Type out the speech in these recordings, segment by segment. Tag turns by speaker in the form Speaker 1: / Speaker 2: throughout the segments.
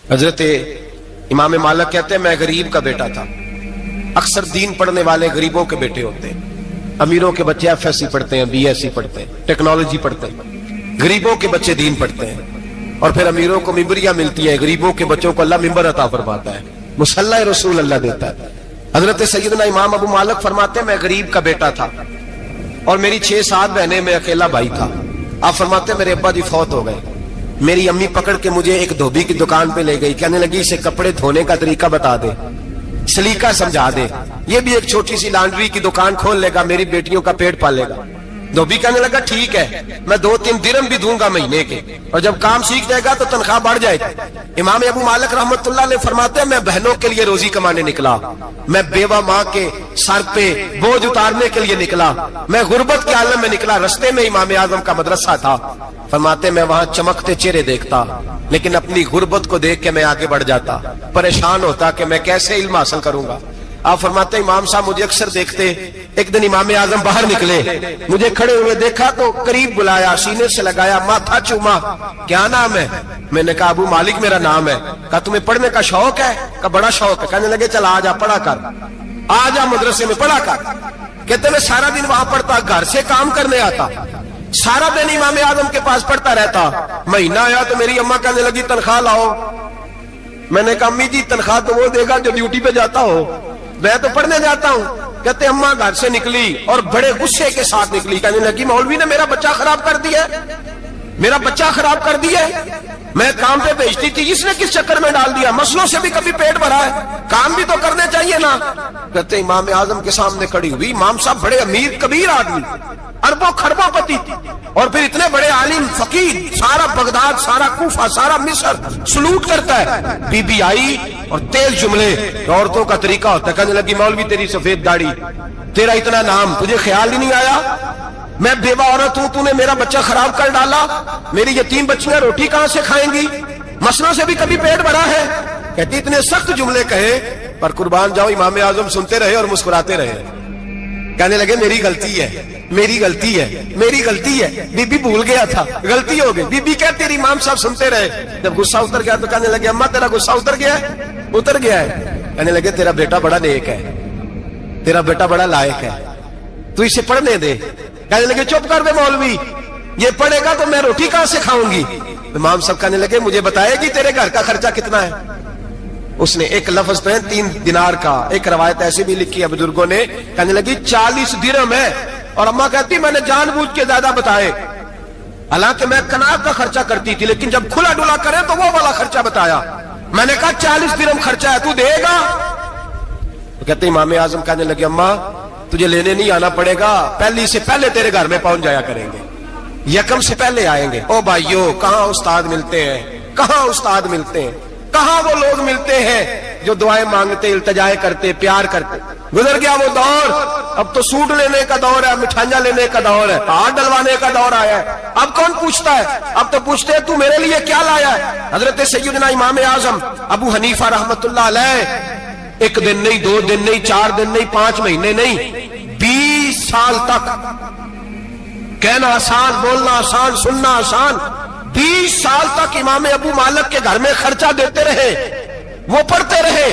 Speaker 1: حضرت امام مالک کہتے ہیں میں غریب کا بیٹا تھا. اکثر دین پڑھنے والے غریبوں کے بیٹے ہوتے ہیں. امیروں کے بچے ایف ایس سی پڑھتے ہیں, بی ایس سی پڑھتے ہیں, ٹیکنالوجی پڑھتے ہیں. غریبوں کے بچے دین پڑھتے ہیں اور پھر امیروں کو ممبریاں ملتی ہیں. غریبوں کے بچوں کو اللہ ممبر عطا فرماتا ہے, مصلی رسول اللہ دیتا ہے. حضرت سیدنا امام ابو مالک فرماتے ہیں میں غریب کا بیٹا تھا اور میری 6-7 بہنیں, میں اکیلا بھائی تھا. آپ فرماتے ہیں میرے ابا جی فوت ہو گئے. میری امی پکڑ کے مجھے ایک دھوبی کی دکان پہ لے گئی, کہنے لگی اسے کپڑے دھونے کا طریقہ بتا دے, سلیقہ سمجھا دے, یہ بھی ایک چھوٹی سی لانڈری کی دکان کھول لے گا, میری بیٹیوں کا پیٹ پالے گا. دھوبی کہنے لگا ٹھیک ہے, میں 2-3 درہم بھی دوں گا مہینے کے, اور جب کام سیکھ جائے گا تو تنخواہ بڑھ جائے گی. امام ابو مالک رحمت اللہ علیہ فرماتے ہیں میں بہنوں کے لیے روزی کمانے نکلا, میں بیوہ ماں کے سر پہ بوجھ اتارنے کے لیے نکلا, میں غربت کے عالم میں نکلا. رستے میں امام اعظم کا مدرسہ تھا. فرماتے میں وہاں چمکتے چہرے دیکھتا, لیکن اپنی غربت کو دیکھ کے میں آگے بڑھ جاتا, پریشان ہوتا کہ میں کیسے علم حاصل کروں گا. آپ فرماتے امام صاحب مجھے اکثر دیکھتے. ایک دن امام اعظم باہر نکلے, مجھے کھڑے ہوئے دیکھا تو قریب بلایا, سینے سے لگایا, ماتھا چوما. کیا نام ہے؟ میں نے کہا ابو مالک میرا نام ہے. کہا تمہیں پڑھنے کا شوق ہے؟ کہا بڑا شوق ہے. کہنے لگے چل آجا پڑھا کر, آجا مدرسے میں پڑھا کر. کہتے میں سارا دن وہاں پڑھتا, گھر سے کام کرنے آتا, سارا دن امام اعظم کے پاس پڑھتا رہتا. مہینہ آیا تو میری اماں کہنے لگی تنخواہ لاؤ. میں نے کہا امی جی تنخواہ تو وہ دے گا جو ڈیوٹی پہ جاتا ہو, میں تو پڑھنے جاتا ہوں. کہتے اماں گھر سے نکلی اور بڑے غصے کے ساتھ نکلی, کہنے لگی مولوی نے میرا بچہ خراب کر دیا, میرا بچہ خراب کر دیا. میں کام پہ بھیجتی تھی, اس نے کس چکر میں ڈال دیا؟ مسلوں سے بھی کبھی پیٹ بھرا ہے, کام بھی تو کرنے چاہیے نا. کہتے امام اعظم کے سامنے کھڑی ہوئی. امام صاحب بڑے امیر کبیر آدمی, اربوں خربوں پتی, اور پھر اتنے بڑے عالم فقیر, سارا بغداد, سارا کوفہ, سارا مصر سلوٹ کرتا ہے. بی بی آئی اور تیز جملے, عورتوں کا طریقہ ہوتا ہے. کہنے لگی مولوی تیری سفید داڑھی, تیرا اتنا نام, تجھے خیال ہی نہیں آیا میں بیوہ عورت ہوں, تو نے میرا بچہ خراب کر ڈالا, میری یتیم بچیاں روٹی کہاں سے کھائیں گی, مسلوں سے بھی کبھی پیٹ بھرا ہے. کہتی اتنے سخت جملے کہے پر قربان جاؤ امام اعظم سنتے رہے اور مسکراتے رہے. کہنے لگے میری غلطی ہے, میری غلطی ہے, میری غلطی ہے, بی بی بھول گیا تھا, غلطی ہو گئی. بی بی کہتی رہی, امام صاحب سنتے رہے. جب غصہ اتر گیا تو کہنے لگے اماں تیرا غصہ اتر گیا ہے؟ اتر گیا ہے. کہنے لگے تیرا بیٹا بڑا نیک ہے, تیرا بیٹا بڑا لائق ہے, تو اسے پڑھنے دے. کہنے لگے چپ کر دے مولوی, یہ پڑھے گا تو میں روٹی کہاں سے کھاؤں گی. امام صاحب کہنے لگے مجھے بتائے گی تیرے گھر کا خرچہ کتنا ہے؟ اس نے ایک لفظ پہ 3 دینار کا, ایک روایت ایسی بھی لکھی ہے بزرگوں نے, کہنے لگی 40 درہم ہے. اور اماں کہتی میں نے جان بوجھ کے زیادہ بتائے, حالانکہ میں کناب کا خرچہ کرتی تھی, لیکن جب کھلا ڈلا کرے تو وہ والا خرچہ بتایا. میں نے کہا 40 درہم خرچہ ہے, تو دے گا؟ تو کہتے امام اعظم کہنے لگے اماں تجھے لینے نہیں آنا پڑے گا, پہلی سے پہلے تیرے گھر میں پہنچ جایا کریں گے, یکم سے پہلے آئیں گے. او بھائیو کہاں استاد ملتے ہیں, کہاں استاد ملتے ہیں, کہاں وہ لوگ ملتے ہیں جو دعائیں مانگتے, التجائے کرتے, پیار کرتے. گزر گیا وہ دور, اب تو سوٹ لینے کا دور ہے, مٹھائیاں لینے کا دور ہے, ہاتھ ڈلوانے کا دور آیا ہے. اب کون پوچھتا ہے؟ اب تو پوچھتے تو میرے لیے کیا لایا ہے. حضرت سیدنا امام اعظم ابو حنیفہ رحمت اللہ علیہ 1 دن نہیں, 2 دن نہیں, 4 دن نہیں, 5 مہینے نہیں, 20 سال تک, کہنا آسان, بولنا آسان, سننا آسان, 20 سال تک امام ابو مالک کے گھر میں خرچہ دیتے رہے, وہ پڑھتے رہے.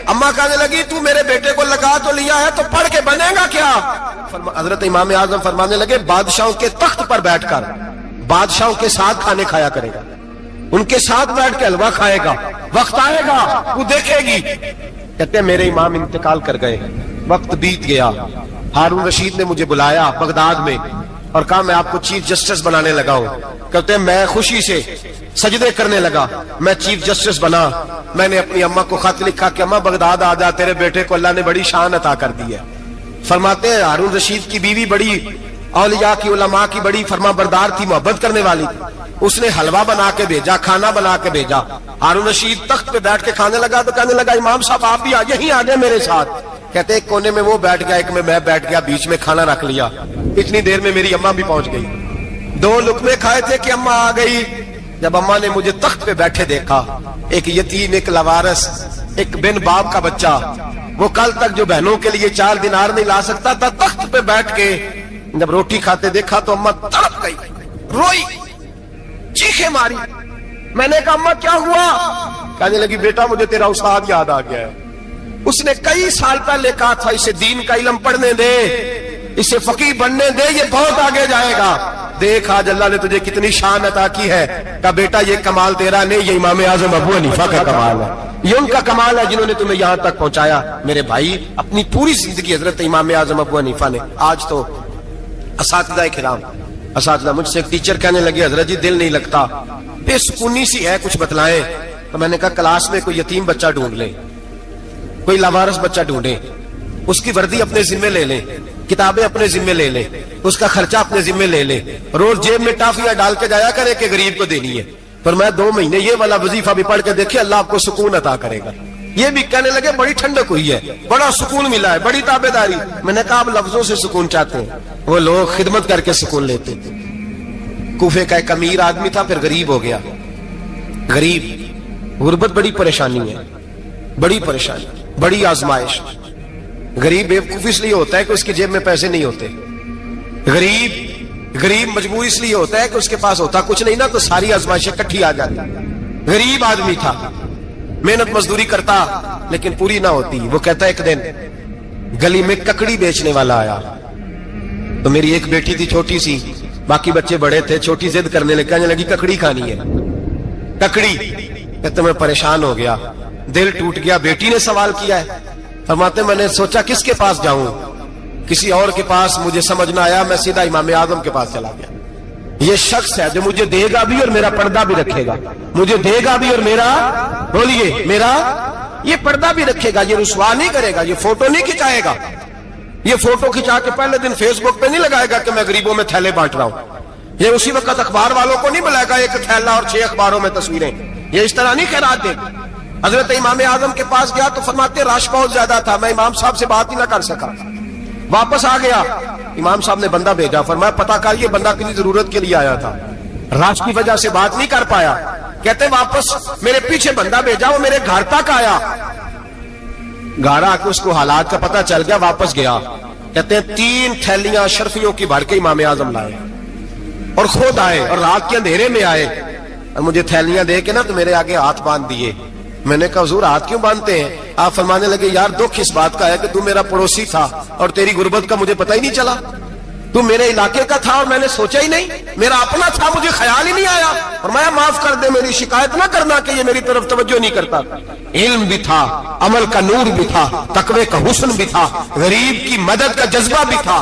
Speaker 1: اماں کہنے لگی تو میرے بیٹے کو لگا تو لیا ہے, تو پڑھ کے بنے گا کیا؟ حضرت امام اعظم فرمانے لگے بادشاہوں کے تخت پر بیٹھ کر بادشاہوں کے ساتھ کھانے کھایا کرے گا, ان کے ساتھ بیٹھ کے حلوہ کھائے گا, وقت آئے گا وہ دیکھے گی. کہتے ہیں میرے امام انتقال کر گئے, وقت بیت گیا. ہارون رشید نے مجھے بلایا بغداد میں اور کہا میں آپ کو چیف جسٹس بنانے لگا ہوں. کہتے ہیں میں خوشی سے سجدے کرنے لگا, میں چیف جسٹس بنا. میں نے اپنی اماں کو خط لکھا کہ اماں بغداد آ جا, تیرے بیٹے کو اللہ نے بڑی شان عطا کر دی ہے. فرماتے ہیں ہارون رشید کی بیوی بڑی اولیاء کی, علماء کی بڑی فرما بردار تھی, محبت کرنے والی تھی. اس نے حلوہ بنا کے بھیجا, کھانا بنا کے بھیجا. ہارون رشید تخت پہ بیٹھ کے کھانے لگا تو کہنے لگا امام صاحب آپ بھی یہیں آ جائیں میرے ساتھ. کہتے ایک کونے میں وہ بیٹھ گیا, ایک میں بیٹھ گیا, بیچ میں کھانا رکھ لیا. اتنی دیر میں میری اماں بھی پہنچ گئی. 2 لقمے کھائے تھے کہ اماں آ گئی. جب اماں نے مجھے تخت پہ بیٹھے دیکھا, ایک یتیم, ایک لوارث, ایک بن باپ کا بچہ, وہ کل تک جو بہنوں کے لیے 4 دینار نہیں لا سکتا تھا, تخت پہ بیٹھ کے جب روٹی کھاتے دیکھا تو اماں تڑپ گئی, روئی, چیخیں ماری. میں نے کہا اماں کیا ہوا؟ کہنے لگی بیٹا مجھے تیرا استاد یاد آ گیا ہے، اس نے کئی سال پہلے کہا تھا اسے دین کا علم پڑھنے دے، اسے فقیہ بننے دے، یہ بہت آگے جائے گا۔ دیکھ آج اللہ نے تجھے کتنی شان عطا کی ہے۔ کہا بیٹا یہ کمال تیرا نہیں، یہ امام اعظم ابو حنیفہ کا کمال ہے، یہ ان کا کمال ہے جنہوں نے تمہیں یہاں تک پہنچایا۔ میرے بھائی اپنی پوری زندگی حضرت امام اعظم ابو حنیفہ نے۔ آج تو اساتذہ کرام، اساتذہ مجھ سے ایک ٹیچر کہنے لگے حضرت جی دل نہیں لگتا، بے سکونی سی ہے، کچھ بتلائیں۔ تو میں نے کہا کلاس میں کوئی یتیم بچہ ڈھونڈ لیں، کوئی لاوارث بچہ ڈھونڈیں، اس کی وردی اپنے ذمے لے لیں، کتابیں اپنے ذمے لے لیں، اس کا خرچہ اپنے ذمے لے لیں، روز جیب میں ٹافیاں ڈال کے جایا کرے کہ غریب کو دینی ہے۔ پر میں 2 مہینے یہ والا وظیفہ بھی پڑھ کے دیکھے، اللہ آپ کو سکون عطا کرے گا۔ یہ بھی کہنے لگے بڑی ٹھنڈک ہوئی ہے، بڑا سکون ملا ہے، بڑی تابعداری۔ میں نے کہا آپ لفظوں سے سکون چاہتے ہیں، وہ لوگ خدمت کر کے سکون لیتے تھے۔ کوفے کا ایک امیر آدمی تھا، پھر غریب ہو گیا۔ غریب، غربت بڑی پریشانی ہے، بڑی پریشانی، بڑی آزمائش۔ غریب بیوقوف اس لیے ہوتا ہے کہ اس کی جیب میں پیسے نہیں ہوتے، غریب مجبور اس لیے ہوتا ہے کہ اس کے پاس ہوتا کچھ نہیں نا، تو ساری آزمائشیں اکٹھی آ جاتی۔ غریب آدمی تھا، محنت مزدوری کرتا لیکن پوری نہ ہوتی۔ وہ کہتا ایک دن گلی میں ککڑی بیچنے والا آیا، تو میری ایک بیٹی تھی چھوٹی سی، باقی بچے بڑے تھے، چھوٹی ضد کرنے لگی، کہنے لگی ککڑی کھانی ہے، ککڑی۔ کہتے میں پریشان ہو گیا، دل ٹوٹ گیا، بیٹی نے سوال کیا ہے۔ فرماتے میں نے سوچا کس کے پاس جاؤں، کسی اور کے پاس مجھے سمجھ نہ آیا، میں سیدھا امام اعظم کے پاس چلا گیا۔ یہ شخص ہے جو مجھے دے گا بھی اور میرا پردہ بھی رکھے گا، مجھے دے گا بھی اور میرا، بولیے، میرا یہ پردہ بھی رکھے گا، یہ رسوا نہیں کرے گا، یہ فوٹو نہیں کھچائے گا، یہ فوٹو کھچا کے پہلے دن فیس بک پہ نہیں لگائے گا کہ میں غریبوں میں تھیلے بانٹ رہا ہوں، یہ اسی وقت اخبار والوں کو نہیں بلائے گا ایک تھیلا اور 6 اخباروں میں تصویریں، یہ اس طرح نہیں خیرات دے گا۔ حضرت امام اعظم کے پاس گیا تو فرماتے رش بہت زیادہ تھا، میں امام صاحب سے بات ہی نہ کر سکا، واپس آ گیا۔ امام صاحب نے بندہ بھیجا، فرمایا پتہ کر یہ بندہ کسی ضرورت کے لیے آیا تھا، رش کی وجہ سے بات نہیں کر پایا۔ کہتے واپس میرے پیچھے بندہ بھیجا، وہ میرے گھر تک آیا، گھر آ کے اس کو حالات کا پتہ چل گیا، واپس گیا۔ کہتے ہیں 3 تھیلیاں اشرفیوں کی بھر کے امام اعظم لائے اور خود آئے اور رات کے اندھیرے میں آئے اور مجھے تھیلیاں دے کے نا تو میرے آگے ہاتھ باندھ دیے۔ میں نے کہا حضور ہاتھ کیوں باندھتے ہیں؟ آپ فرمانے لگے یار دکھ اس بات کا ہے کہ تو میرا پڑوسی تھا اور تیری غربت کا مجھے پتہ ہی نہیں چلا، تو میرے علاقے کا تھا اور میں نے سوچا ہی نہیں، میرا اپنا تھا مجھے خیال ہی نہیں آیا، فرمایا معاف کر دے، میری شکایت نہ کرنا کہ یہ میری طرف توجہ نہیں کرتا۔ علم بھی تھا، عمل کا نور بھی تھا، تقوی کا حسن بھی تھا، غریب کی مدد کا جذبہ بھی تھا۔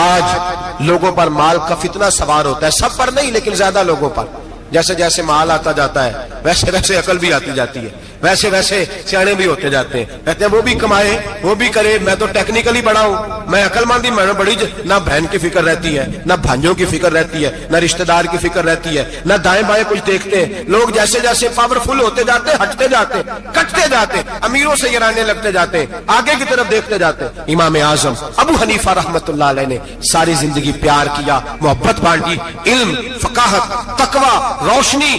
Speaker 1: آج لوگوں پر مال کا فتنہ سوار ہوتا ہے، سب پر نہیں لیکن زیادہ لوگوں پر۔ جیسے جیسے مال آتا جاتا ہے ویسے ویسے عقل بھی آتی جاتی ہے، ویسے ویسے سیانے بھی ہوتے جاتے ہیں۔ کہتے ہیں وہ بھی کمائے وہ بھی کرے، میں تو ٹیکنیکلی بڑا ہوں، میں عقل مندی، میں نے بڑی نہ بہن کی فکر رہتی ہے، نہ بھانجوں کی فکر رہتی ہے، نہ رشتہ دار کی فکر رہتی ہے، نہ دائیں بائیں کچھ دیکھتے ہیں۔ لوگ جیسے جیسے پاورفل ہوتے جاتے ہٹتے جاتے، کٹتے جاتے، امیروں سے گرانے لگتے جاتے، آگے کی طرف دیکھتے جاتے۔ امام اعظم ابو حنیفہ رحمت اللہ علیہ نے ساری زندگی پیار کیا، محبت بانٹی، علم، فقاہت، تقوی، روشنی۔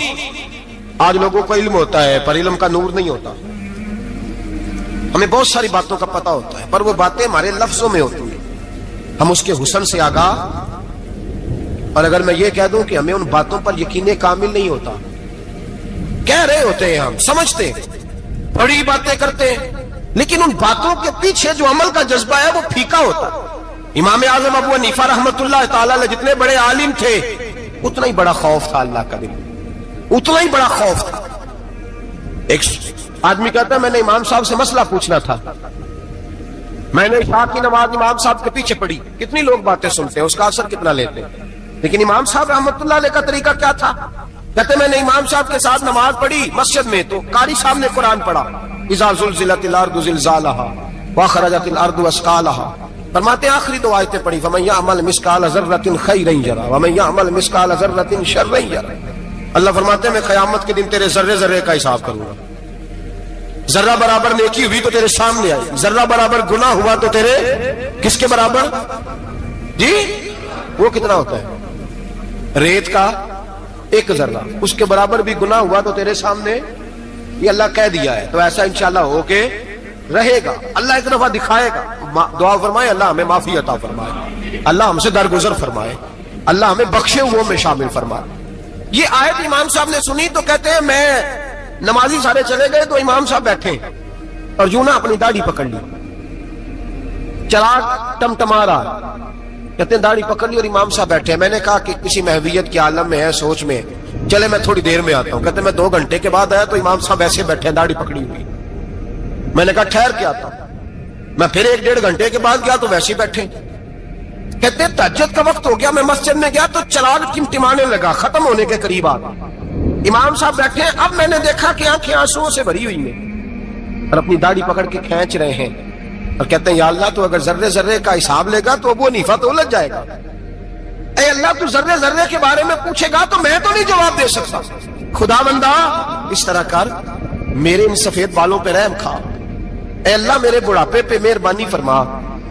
Speaker 1: آج لوگوں کو علم ہوتا ہے پر علم کا نور نہیں ہوتا، ہمیں بہت ساری باتوں کا پتہ ہوتا ہے پر وہ باتیں ہمارے لفظوں میں ہوتی ہیں، ہم اس کے حسن سے آگاہ۔ اور اگر میں یہ کہہ دوں کہ ہمیں ان باتوں پر یقین کامل نہیں ہوتا، کہہ رہے ہوتے ہیں، ہم سمجھتے ہیں، بڑی باتیں کرتے ہیں، لیکن ان باتوں کے پیچھے جو عمل کا جذبہ ہے وہ پھیکا ہوتا ہے۔ امام اعظم ابو حنیفہ رحمت اللہ تعالی علیہ جتنے بڑے عالم تھے اتنا ہی بڑا خوف تھا اللہ کا دل، اتنا ہی بڑا خوف تھا۔ ایک آدمی کہتا ہے میں نے امام صاحب سے مسئلہ پوچھنا تھا، میں نے عشاء کی نماز امام صاحب کے پیچھے پڑھی، کتنی لوگ باتیں سنتے ہیں، اس کا اثر کتنا لیتے ہیں، لیکن امام صاحب رحمت اللہ علیہ کا طریقہ کیا تھا؟ کہتے میں نے امام صاحب کے ساتھ نماز پڑھی مسجد میں تو قاری صاحب نے قرآن پڑھا، اذا زلزلت الارض زلزالها واخرجت الارض اثقالها، فرماتے ہیں آخری 2 آیتیں پڑھی، فمن يعمل مثقال ذرة خيرا يره ومن يعمل مثقال ذرة شرا يره۔ اللہ فرماتے ہیں میں قیامت کے دن تیرے ذرے ذرے کا حساب کروں گا، ذرہ برابر نیکی ہوئی تو تیرے سامنے آئی، ذرہ برابر گناہ ہوا تو تیرے کس کے برابر؟ جی وہ کتنا ہوتا ہے؟ ریت کا 1 ذرہ، اس کے برابر بھی گناہ ہوا تو تیرے سامنے، یہ اللہ کہہ دیا ہے، تو ایسا انشاءاللہ ہو کے رہے گا۔ اللہ ایک دفعہ دکھائے گا، دعا فرمائے اللہ ہمیں معافی عطا فرمائے، اللہ ہم سے درگزر فرمائے، اللہ ہمیں بخشے ہوئوں میں شامل فرمائے۔ یہ آیت امام صاحب نے سنی تو کہتے ہیں میں نمازی سارے چلے گئے تو امام صاحب بیٹھے اور یوں نہ اپنی داڑھی پکڑ لی, چراغ ٹمٹما رہا, کہتے ہیں داڑھی پکڑ لی اور امام صاحب بیٹھے. میں نے کہا کہ کسی محویت کے عالم میں ہے, سوچ میں, چلے میں تھوڑی دیر میں آتا ہوں. کہتے میں 2 گھنٹے کے بعد آیا تو امام صاحب ایسے بیٹھے ہیں داڑھی پکڑی ہوئی. میں نے کہا ٹھہر کے آتا ہوں. میں پھر 1-1.5 گھنٹے کے بعد گیا تو ویسے بیٹھے. کہتے ہیں تہجد کا وقت ہو گیا, میں مسجد میں گیا تو چراغ ٹمٹمانے لگا, ختم ہونے کے قریب آ گیا. امام صاحب بیٹھے ہیں. اب میں نے دیکھا کہ آنکھیں آنسوؤں سے بھری ہوئی ہیں اور اپنی داڑھی پکڑ کے کھینچ رہے ہیں اور کہتے ہیں یا اللہ تو اگر ذرے ذرے کا حساب لے گا تو ابو حنیفہ تو الجھ جائے گا. اے اللہ تو ذرے ذرے کے بارے میں پوچھے گا تو میں تو نہیں جواب دے سکتا. خدا بندہ اس طرح کر, میرے ان سفید بالوں پہ رحم کھا. اے اللہ میرے بڑھاپے پہ مہربانی فرما,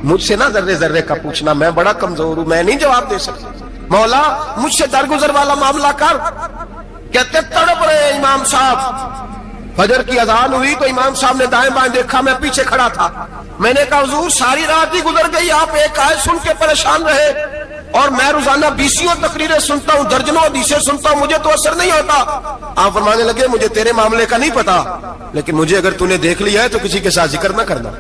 Speaker 1: مجھ سے نہ ذرے ذرے کا پوچھنا, میں بڑا کمزور ہوں, میں نہیں جواب دے سکتا. مولا مجھ سے درگزر والا معاملہ کر. کہتے تڑپ رہے امام صاحب. فجر کی اذان ہوئی تو امام صاحب نے دائیں بائیں دیکھا, میں پیچھے کھڑا تھا. میں نے کہا حضور ساری رات ہی گزر گئی, آپ ایک آیت سن کے پریشان رہے اور میں روزانہ 20 تقریریں سنتا ہوں, درجنوں حدیثیں سنتا ہوں, مجھے تو اثر نہیں ہوتا. آپ فرمانے لگے مجھے تیرے معاملے کا نہیں پتا, لیکن مجھے اگر تو نے دیکھ لیا ہے تو کسی کے ساتھ ذکر نہ کرنا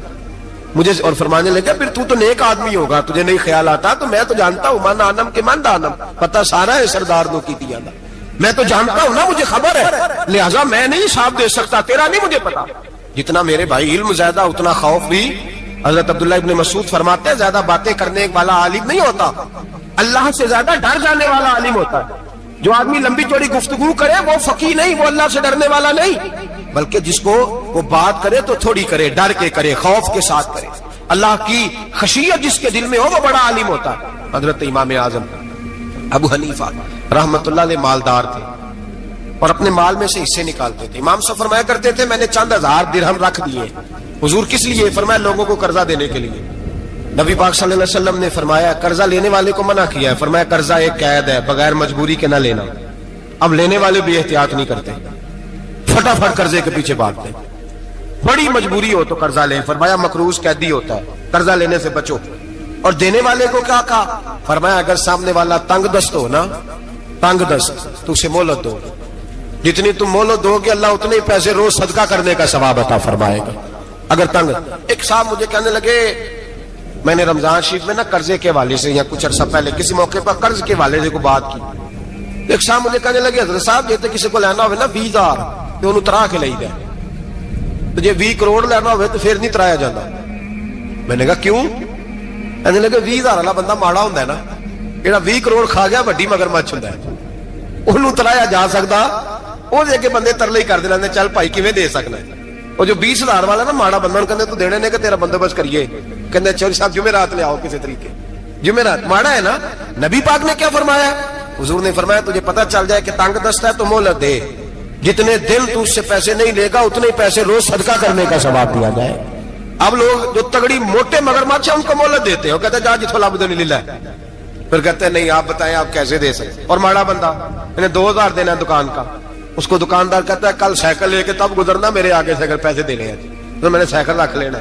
Speaker 1: مجھے. اور فرمانے لگے پھر تو نیک آدمی ہوگا, تجھے نہیں خیال آتا. تو میں تو جانتا ہوں من آنم کے من دانم, پتہ سارا ہے سردار دو کی دیا نا, میں تو جانتا ہوں نا, مجھے خبر ہے, لہٰذا میں نہیں حساب دے سکتا, تیرا نہیں مجھے پتا. جتنا میرے بھائی علم زیادہ اتنا خوف بھی. حضرت عبداللہ ابن مسعود فرماتے ہیں زیادہ باتیں کرنے والا عالم نہیں ہوتا, اللہ سے زیادہ ڈر جانے والا عالم ہوتا ہے. جو آدمی لمبی چوڑی گفتگو کرے وہ فقیہ نہیں, وہ اللہ سے ڈرنے والا نہیں, بلکہ جس کو وہ بات کرے تو تھوڑی کرے, ڈر کے کرے, خوف کے ساتھ کرے. اللہ کی خشیت جس کے دل میں ہو وہ بڑا عالم ہوتا ہے. حضرت امام اعظم ابو حنیفہ رحمت اللہ علیہ مالدار تھے اور اپنے مال میں سے حصے نکالتے تھے. امام صاحب فرمایا کرتے تھے میں نے چند 1000 درہم رکھ دیے. حضور کس لیے؟ فرمایا لوگوں کو قرضہ دینے کے لیے. نبی پاک صلی اللہ علیہ وسلم نے فرمایا قرضہ لینے والے کو منع کیا ہے, فرمایا قرضہ ایک قید ہے, بغیر مجبوری کے نہ لینا. اب لینے والے بھی احتیاط نہیں کرتے, فٹافٹ قرضے کے پیچھے بھاگتے. بڑی مجبوری ہو تو قرضہ لیں, فرمایا مقروض قیدی ہوتا ہے, قرضہ لینے سے بچو. اور دینے والے کو کیا کہا؟ فرمایا اگر سامنے والا تنگ دست ہو نا, تنگ دست, تو اسے مہلت دو. جتنی تم مہلت دو گے اللہ اتنے ہی پیسے روز صدقہ کرنے کا ثواب عطا فرمائے گا. اگر تنگ. ایک صاحب مجھے کہنے لگے, میں نے رمضان شریف میں نا قرضے کے حوالے سے یا کچھ عرصہ پہلے کسی موقع پر قرض کے حوالے سے کو بات کی. ایک صاحب مجھے کہنے لگے حضرت صاحب جیسے کسی کو لینا ہوئے نا 20,000 تو انہوں ترا کے لئی دے, تو جی 20 کروڑ لینا ہوئے تو پھر نہیں ترایا جاتا. میں نے کہا کیوں؟ کہنے لگے 20,000 والا بندہ ماڑا ہوتا ہے نا, جہاں 20 کروڑ کھا گیا وڈی مگرمچھ ہوتا ہے, انہوں ترایا جا سکتا. وہ دے کے بندے ترلے ہی کر دے, چل بھائی کیویں دے سکنا ہے. اور جو 20,000 والا نا ماڑا بندہ کہتے تو دینے نے کہ تیرا بندوبست کریے, کہتے چوری صاحب جمعرات لے آؤ کسی طریقے. جمعرات ماڑا ہے نا. نبی پاک نے کیا فرمایا؟ حضور نے فرمایا تجھے پتہ چل جائے کہ تنگ دست ہے تو مہلت دے, جتنے دن تو اس سے پیسے نہیں لے گا اتنے پیسے روز صدقہ کرنے کا ثواب دیا جائے. اب لوگ جو تگڑی موٹے مگرمچھ ہیں ان کو مہلت دیتے ہیں, وہ کہتے ہیں جا جتھوں لب دے نہیں لے, پھر کہتے ہیں نہیں آپ بتائیں آپ کیسے دے سکتے. اور ماڑا بندہ انہیں 2,000 دینا ہے دکان کا, اس کو دکاندار کہتا ہے کل سائیکل لے کے تب گزرنا, میرے آگے سے اگر پیسے دینے ہیں تو میں نے سائیکل رکھ لینا.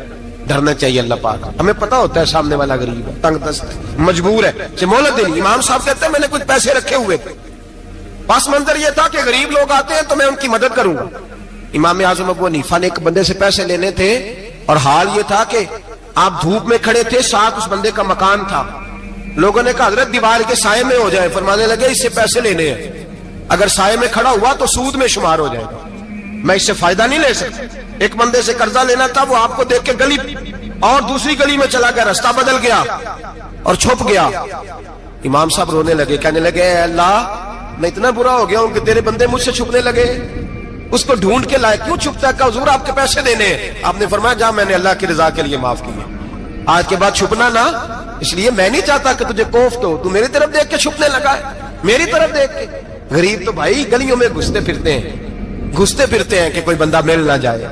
Speaker 1: ڈرنا چاہیے اللہ پاک. ہمیں پتہ ہوتا ہے سامنے والا غریب ہے, تنگ دست ہے, مجبور ہے, اسے مہلت دینی. امام صاحب کہتے ہیں میں نے کچھ پیسے رکھے ہوئے تھے, پس منظر یہ تھا کہ غریب لوگ آتے ہیں تو میں ان کی مدد کروں گا. امام اعظم ابو حنیفہ نے ایک بندے سے پیسے لینے تھے اور حال یہ تھا کہ آپ دھوپ میں کھڑے تھے, ساتھ اس بندے کا مکان تھا. لوگوں نے کہا حضرت دیوار کے سائے میں ہو جائے. فرمانے لگے اس سے پیسے لینے ہیں, اگر سائے میں کھڑا ہوا تو سود میں شمار ہو جائے گا, میں اس سے فائدہ نہیں لے سکتا. ایک بندے سے قرضہ لینا تھا, وہ آپ کو دیکھ کے گلی اور دوسری گلی میں چلا گیا, رستہ بدل گیا اور چھپ گیا. امام صاحب رونے لگے, کہنے لگے اے اللہ میں اتنا برا ہو گیا ہوں کہ تیرے بندے مجھ سے چھپنے لگے, اس کو ڈھونڈ کے لائے, کیوں چھپتا ہے؟ کہ حضور آپ کے پیسے دینے ہیں. آپ نے فرمایا جا میں نے اللہ کی رضا کے لیے معاف کیا, آج کے بعد چھپنا نہ, اس لیے میں نہیں چاہتا کہ تجھے کوفت ہو, تو میری طرف دیکھ کے چھپنے لگا ہے, میری طرف دیکھ کے. غریب تو بھائی گلیوں میں گھستے پھرتے ہیں کہ کوئی بندہ مل نہ جائے.